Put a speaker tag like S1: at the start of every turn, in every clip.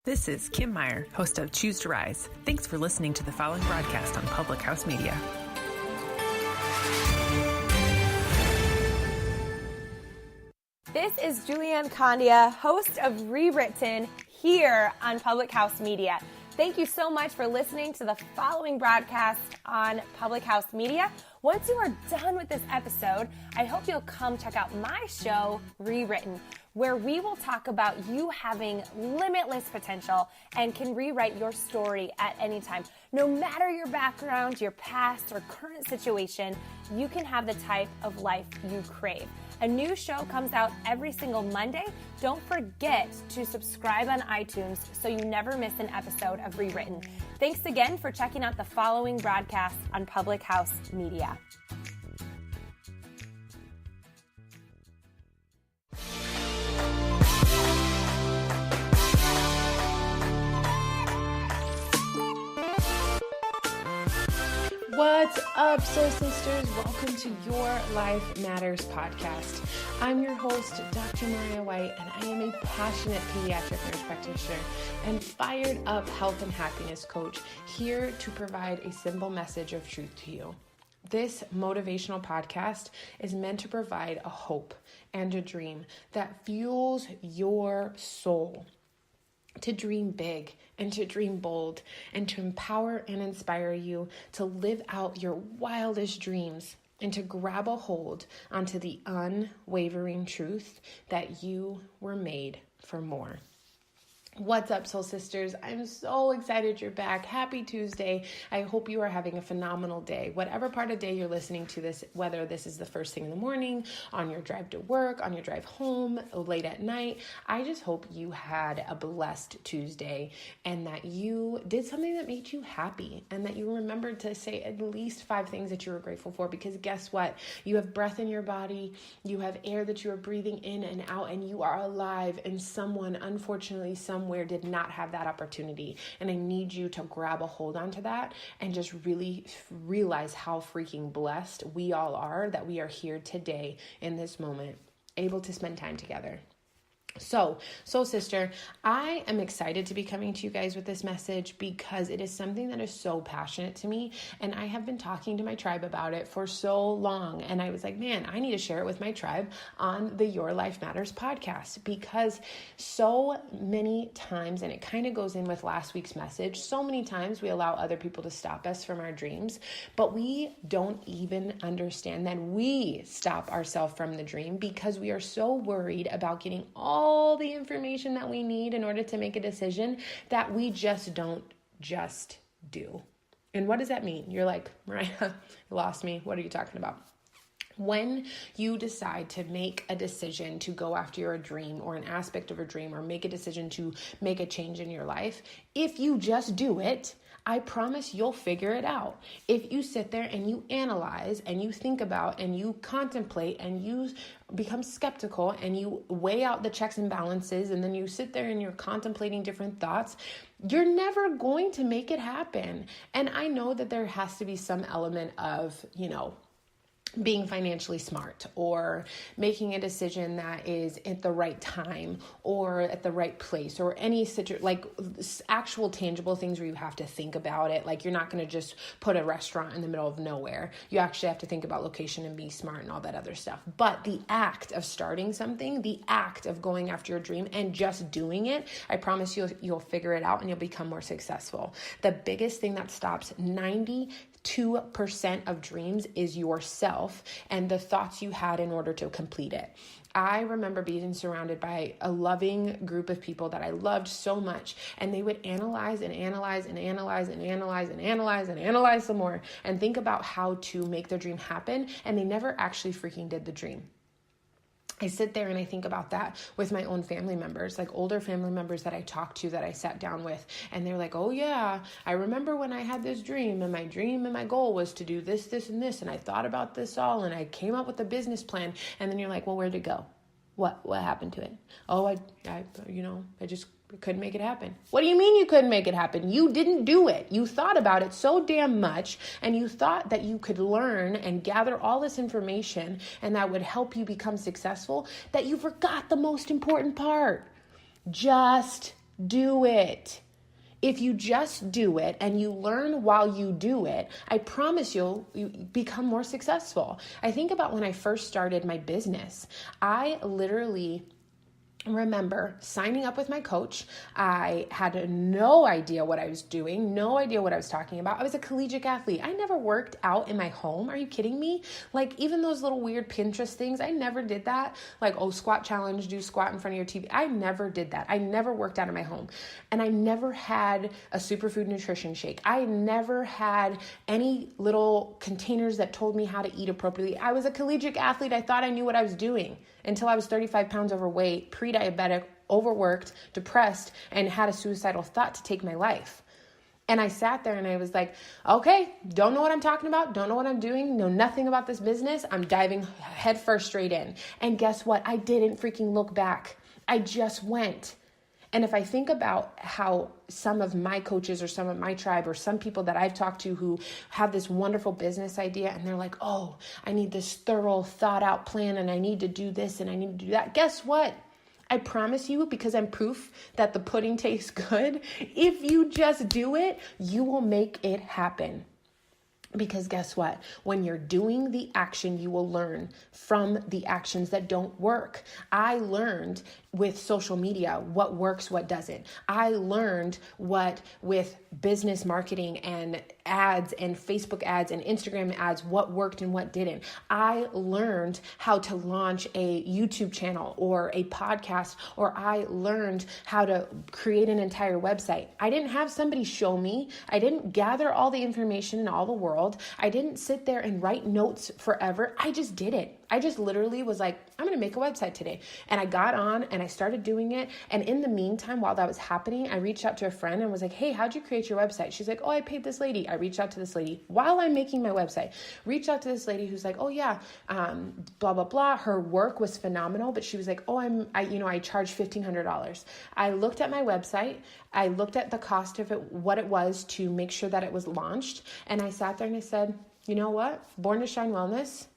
S1: This is Kim Meyer, host of Choose to Rise. Thanks for listening to the following broadcast on Public House Media.
S2: This is Julianne Condia, host of Rewritten, here on Public House Media. Thank you so much for listening to the following broadcast on Public House Media. Once you are done with this episode, I hope you'll come check out my show, Rewritten, where we will talk about you having limitless potential and can rewrite your story at any time. No matter your background, your past, or current situation, you can have the type of life you crave. A new show comes out every single Monday. Don't forget to subscribe on iTunes so you never miss an episode of Rewritten. Thanks again for checking out the following broadcast on Public House Media.
S3: What's up, Soul Sisters? Welcome to Your Life Matters podcast. I'm your host, Dr. Maria White, and I am a passionate pediatric nurse practitioner and fired up health and happiness coach, here to provide a simple message of truth to you. This motivational podcast is meant to provide a hope and a dream that fuels your soul to dream big and to dream bold and to empower and inspire you to live out your wildest dreams and to grab a hold onto the unwavering truth that you were made for more. What's up, Soul Sisters? I'm so excited you're back. Happy Tuesday. I hope you are having a phenomenal day. Whatever part of day you're listening to this, whether this is the first thing in the morning, on your drive to work, on your drive home, late at night, I just hope you had a blessed Tuesday and that you did something that made you happy and that you remembered to say at least 5 things that you were grateful for, because guess what? You have breath in your body, you have air that you are breathing in and out, and you are alive, and someone, unfortunately, somewhere did not have that opportunity. And I need you to grab a hold onto that and just really realize how freaking blessed we all are that we are here today in this moment, able to spend time together. So, Soul Sister, I am excited to be coming to you guys with this message because it is something that is so passionate to me, and I have been talking to my tribe about it for so long, and I was like, man, I need to share it with my tribe on the Your Life Matters podcast, because so many times, and it kind of goes in with last week's message, so many times we allow other people to stop us from our dreams, but we don't even understand that we stop ourselves from the dream because we are so worried about getting all the information that we need in order to make a decision that we just don't just do. And what does that mean? You're like, Mariah, you lost me. What are you talking about? When you decide to make a decision to go after your dream or an aspect of a dream, or make a decision to make a change in your life, if you just do it, I promise you'll figure it out. If you sit there and you analyze and you think about and you contemplate and you become skeptical and you weigh out the checks and balances, and then you sit there and you're contemplating different thoughts, you're never going to make it happen. And I know that there has to be some element of, being financially smart, or making a decision that is at the right time or at the right place, or any like actual tangible things where you have to think about it. Like, you're not going to just put a restaurant in the middle of nowhere. You actually have to think about location and be smart and all that other stuff. But the act of starting something, the act of going after your dream and just doing it, I promise you'll figure it out and you'll become more successful. The biggest thing that stops 92% of dreams is yourself and the thoughts you had in order to complete it. I remember being surrounded by a loving group of people that I loved so much, and they would analyze and analyze and analyze and analyze and analyze and analyze some more and think about how to make their dream happen, and they never actually freaking did the dream. I sit there and I think about that with my own family members, like older family members that I talked to, that I sat down with, and they're like, oh yeah, I remember when I had this dream, and my dream and my goal was to do this, this, and this, and I thought about this all, and I came up with a business plan. And then you're like, well, where'd it go? What happened to it? Oh, I just couldn't make it happen. What do you mean you couldn't make it happen? You didn't do it. You thought about it so damn much, and you thought that you could learn and gather all this information and that would help you become successful, that you forgot the most important part. Just Do it. If you just do it and you learn while you do it, I promise you become more successful. I think about when I first started my business, I literally remember signing up with my coach. I had no idea what I was doing, no idea what I was talking about. I was a collegiate athlete. I never worked out in my home. Are you kidding me? Like even those little weird Pinterest things, I never did that. Like, oh, squat challenge, do squat in front of your TV. I never did that. I never worked out in my home. And I never had a superfood nutrition shake. I never had any little containers that told me how to eat appropriately. I was a collegiate athlete. I thought I knew what I was doing until I was 35 pounds overweight, pre-diabetic, overworked, depressed, and had a suicidal thought to take my life. And I sat there and I was like, okay, don't know what I'm talking about, don't know what I'm doing, know nothing about this business. I'm diving headfirst straight in. And guess what? I didn't freaking look back. I just went. And if I think about how some of my coaches or some of my tribe or some people that I've talked to who have this wonderful business idea and they're like, oh, I need this thorough thought out plan and I need to do this and I need to do that. Guess what? I promise you, because I'm proof that the pudding tastes good, if you just do it, you will make it happen. Because guess what? When you're doing the action, you will learn from the actions that don't work. I learned with social media what works, what doesn't. I learned what with business marketing and ads and Facebook ads and Instagram ads, what worked and what didn't. I learned how to launch a YouTube channel or a podcast, or I learned how to create an entire website. I didn't have somebody show me. I didn't gather all the information in all the world. I didn't sit there and write notes forever. I just did it. I just literally was like, I'm going to make a website today. And I got on and I started doing it. And in the meantime, while that was happening, I reached out to a friend and was like, hey, how'd you create your website? She's like, oh, I paid this lady. I reached out to this lady while I'm making my website. Reached out to this lady who's like, oh yeah, blah, blah, blah. Her work was phenomenal, but she was like, oh, I charge $1,500. I looked at my website. I looked at the cost of it, what it was to make sure that it was launched. And I sat there and I said, you know what? Born to Shine Wellness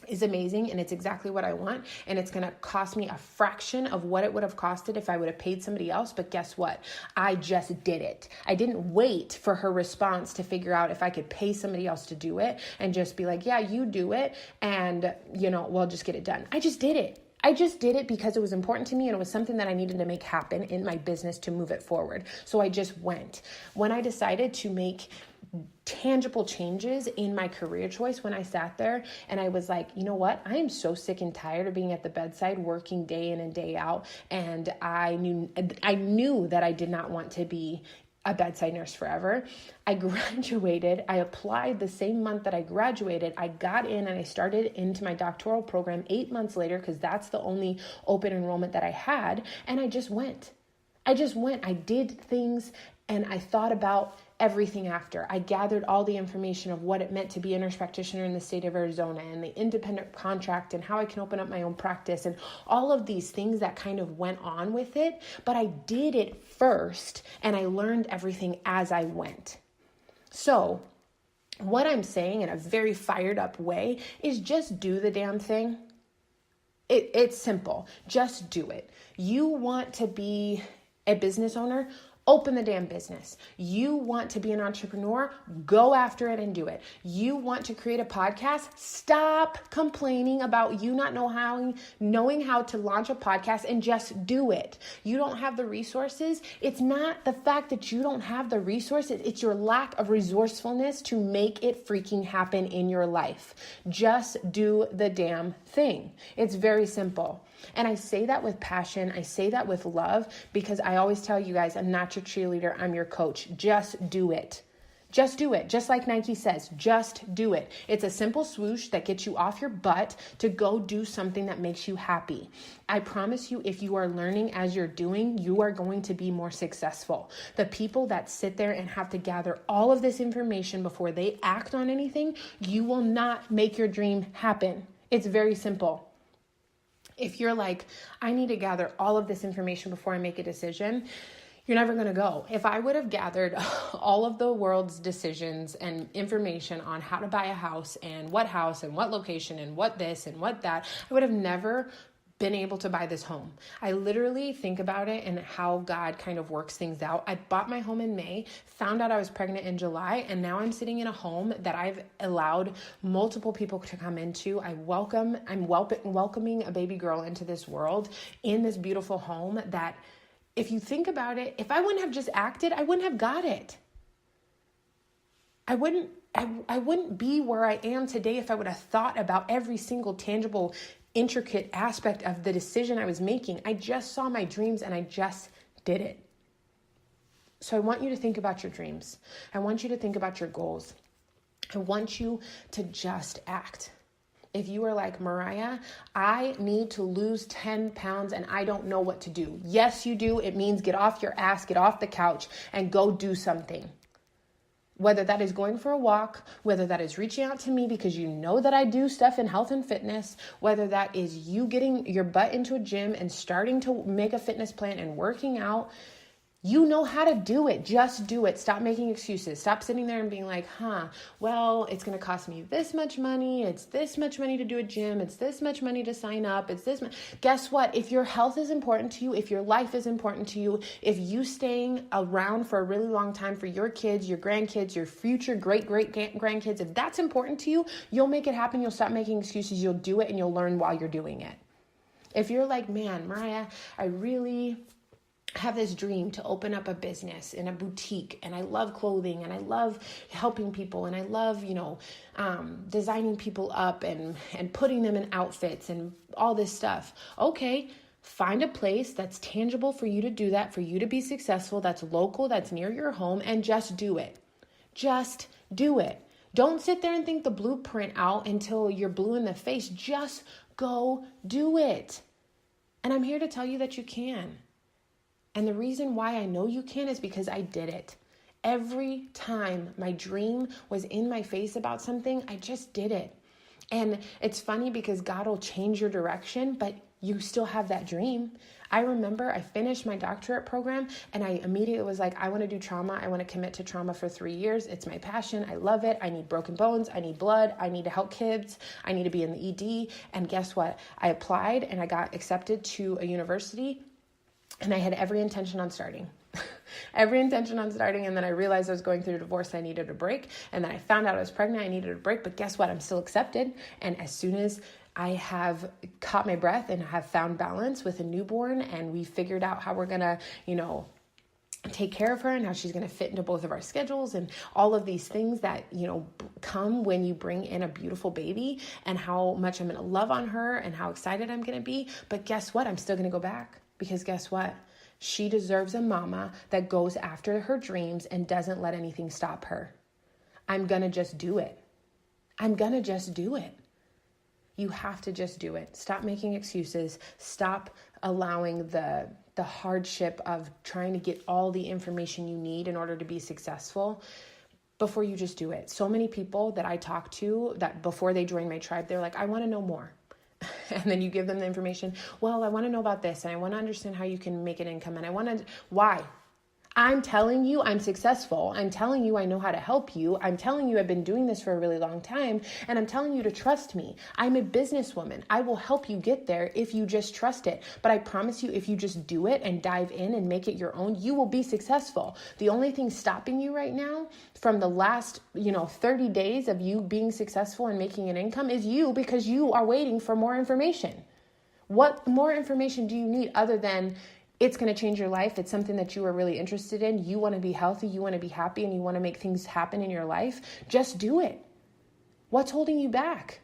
S3: is amazing and it's exactly what I want, and it's going to cost me a fraction of what it would have costed if I would have paid somebody else. But guess what? I just did it. I didn't wait for her response to figure out if I could pay somebody else to do it and just be like, yeah, you do it and we'll just get it done. I just did it. I just did it because it was important to me and it was something that I needed to make happen in my business to move it forward. So I just went. When I decided to make tangible changes in my career choice, when I sat there and I was like, you know what? I am so sick and tired of being at the bedside working day in and day out. And I knew that I did not want to be a bedside nurse forever. I graduated. I applied the same month that I graduated. I got in and I started into my doctoral program 8 months later because that's the only open enrollment that I had. And I just went. I did things and I thought about everything after. I gathered all the information of what it meant to be a nurse practitioner in the state of Arizona and the independent contract and how I can open up my own practice and all of these things that kind of went on with it. But I did it first and I learned everything as I went. So what I'm saying in a very fired up way is just do the damn thing. It's simple. Just do it. You want to be a business owner? Open the damn business. You want to be an entrepreneur? Go after it and do it. You want to create a podcast? Stop complaining about you not knowing how to launch a podcast and just do it. You don't have the resources. It's not the fact that you don't have the resources. It's your lack of resourcefulness to make it freaking happen in your life. Just do the damn thing. It's very simple. And I say that with passion. I say that with love because I always tell you guys, I'm not your cheerleader. I'm your coach. Just do it. Just do it. Just like Nike says, just do it. It's a simple swoosh that gets you off your butt to go do something that makes you happy. I promise you, if you are learning as you're doing, you are going to be more successful. The people that sit there and have to gather all of this information before they act on anything, you will not make your dream happen. It's very simple. If you're like, I need to gather all of this information before I make a decision, you're never going to go. If I would have gathered all of the world's decisions and information on how to buy a house and what location and what this and what that, I would have never been able to buy this home. I literally think about it and how God kind of works things out. I bought my home in May, found out I was pregnant in July, and now I'm sitting in a home that I've allowed multiple people to come into. I'm welcoming a baby girl into this world in this beautiful home that, if you think about it, if I wouldn't have just acted, I wouldn't have got it. I wouldn't be where I am today if I would have thought about every single tangible, intricate aspect of the decision I was making. I just saw my dreams and I just did it. So I want you to think about your dreams. I want you to think about your goals. I want you to just act. If you are like, Mariah, I need to lose 10 pounds and I don't know what to do. Yes, you do. It means get off your ass, get off the couch and go do something. Whether that is going for a walk, whether that is reaching out to me because you know that I do stuff in health and fitness, whether that is you getting your butt into a gym and starting to make a fitness plan and working out, you know how to do it. Just do it. Stop making excuses. Stop sitting there and being like, well, it's going to cost me this much money. It's this much money to do a gym. It's this much money to sign up. It's this much. Guess what? If your health is important to you, if your life is important to you, if you staying around for a really long time for your kids, your grandkids, your future great-great-grandkids, if that's important to you, you'll make it happen. You'll stop making excuses. You'll do it and you'll learn while you're doing it. If you're like, man, Mariah, I really have this dream to open up a business in a boutique, and I love clothing and I love helping people and I love, designing people up and putting them in outfits and all this stuff. Okay, find a place that's tangible for you to do that, for you to be successful, that's local, that's near your home, and just do it. Just do it. Don't sit there and think the blueprint out until you're blue in the face. Just go do it. And I'm here to tell you that you can. And the reason why I know you can is because I did it. Every time my dream was in my face about something, I just did it. And it's funny because God will change your direction, but you still have that dream. I remember I finished my doctorate program and I immediately was like, I want to do trauma. I want to commit to trauma for 3 years. It's my passion. I love it. I need broken bones. I need blood. I need to help kids. I need to be in the ED. And guess what? I applied and I got accepted to a university. And I had every intention on starting. And then I realized I was going through a divorce. I needed a break. And then I found out I was pregnant. I needed a break. But guess what? I'm still accepted. And as soon as I have caught my breath and have found balance with a newborn, and we figured out how we're going to, take care of her and how she's going to fit into both of our schedules and all of these things that, come when you bring in a beautiful baby, and how much I'm going to love on her and how excited I'm going to be. But guess what? I'm still going to go back. Because guess what? She deserves a mama that goes after her dreams and doesn't let anything stop her. I'm going to just do it. You have to just do it. Stop making excuses. Stop allowing the hardship of trying to get all the information you need in order to be successful before you just do it. So many people that I talk to that before they join my tribe, they're like, I want to know more. And then you give them the information. Well, I want to know about this and I want to understand how you can make an income. And why? I'm telling you I'm successful. I'm telling you I know how to help you. I'm telling you I've been doing this for a really long time. And I'm telling you to trust me. I'm a businesswoman. I will help you get there if you just trust it. But I promise you, if you just do it and dive in and make it your own, you will be successful. The only thing stopping you right now from the last, 30 days of you being successful and making an income is you, because you are waiting for more information. What more information do you need other than it's going to change your life? It's something that you are really interested in. You want to be healthy, you want to be happy, and you want to make things happen in your life. Just do it. What's holding you back?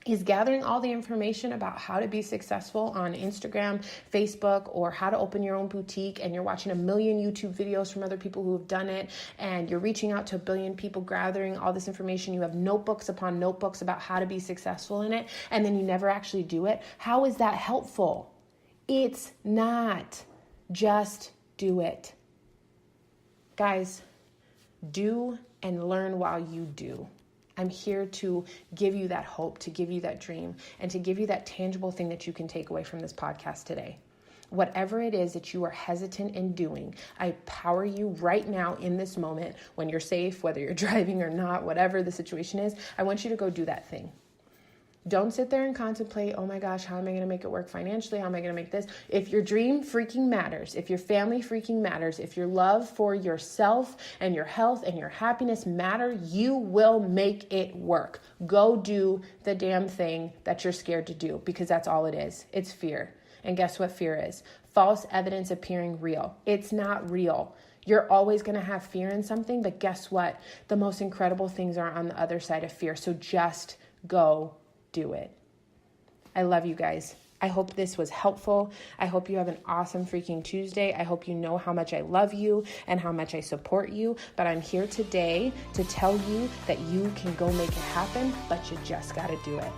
S3: Is gathering all the information about how to be successful on Instagram, Facebook, or how to open your own boutique, and you're watching a million YouTube videos from other people who have done it, and you're reaching out to a billion people, gathering all this information. You have notebooks upon notebooks about how to be successful in it, and then you never actually do it. How is that helpful? It's not. Just do it. Guys, do and learn while you do. I'm here to give you that hope, to give you that dream, and to give you that tangible thing that you can take away from this podcast today. Whatever it is that you are hesitant in doing, I empower you right now in this moment when you're safe, whether you're driving or not, whatever the situation is. I want you to go do that thing. Don't sit there and contemplate, oh my gosh, how am I going to make it work financially? How am I going to make this? If your dream freaking matters, if your family freaking matters, if your love for yourself and your health and your happiness matter, you will make it work. Go do the damn thing that you're scared to do, because that's all it is. It's fear. And guess what fear is? False evidence appearing real. It's not real. You're always going to have fear in something, but guess what? The most incredible things are on the other side of fear. So just go do it. I love you guys. I hope this was helpful. I hope you have an awesome freaking Tuesday. I hope you know how much I love you and how much I support you. But I'm here today to tell you that you can go make it happen, but you just got to do it.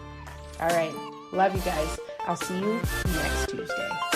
S3: All right. Love you guys. I'll see you next Tuesday.